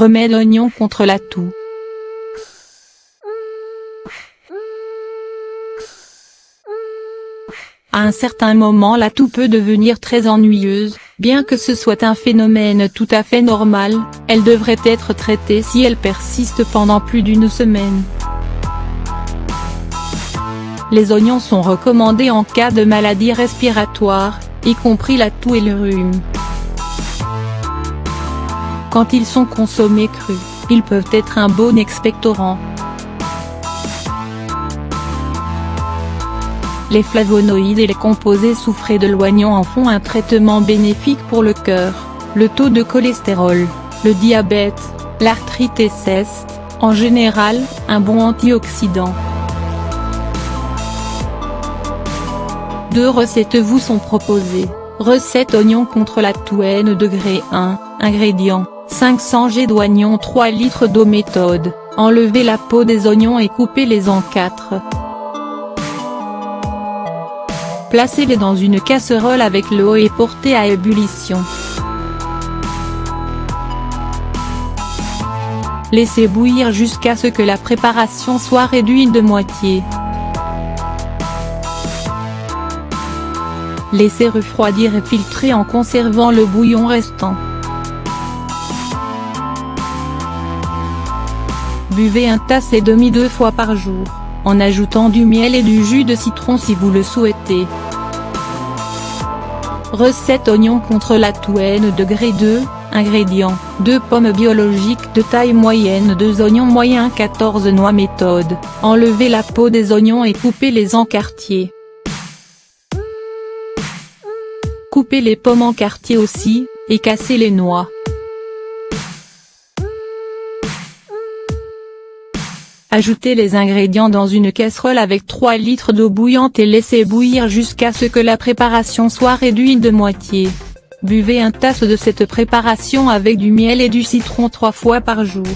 Remède oignon contre la toux. À un certain moment la toux peut devenir très ennuyeuse, bien que ce soit un phénomène tout à fait normal, elle devrait être traitée si elle persiste pendant plus d'une semaine. Les oignons sont recommandés en cas de maladie respiratoire, y compris la toux et le rhume. Quand ils sont consommés crus, ils peuvent être un bon expectorant. Les flavonoïdes et les composés soufrés de l'oignon en font un traitement bénéfique pour le cœur, le taux de cholestérol, le diabète, l'arthrite et ceste, en général, un bon antioxydant. 2 recettes vous sont proposées. Recette oignon contre la toux N degré 1, ingrédients, 500 g d'oignons 3 litres d'eau. Méthode, enlevez la peau des oignons et coupez-les en 4. Placez-les dans une casserole avec l'eau et portez à ébullition. Laissez bouillir jusqu'à ce que la préparation soit réduite de moitié. Laissez refroidir et filtrer en conservant le bouillon restant. Buvez un tasse et demi 2 fois par jour, en ajoutant du miel et du jus de citron si vous le souhaitez. Recette oignon contre la toux N degré 2, ingrédients, 2 pommes biologiques de taille moyenne, 2 oignons moyens, 14 noix. Méthode, enlevez la peau des oignons et coupez-les en quartiers. Coupez les pommes en quartiers aussi, et cassez les noix. Ajoutez les ingrédients dans une casserole avec 3 litres d'eau bouillante et laissez bouillir jusqu'à ce que la préparation soit réduite de moitié. Buvez un tasse de cette préparation avec du miel et du citron 3 fois par jour.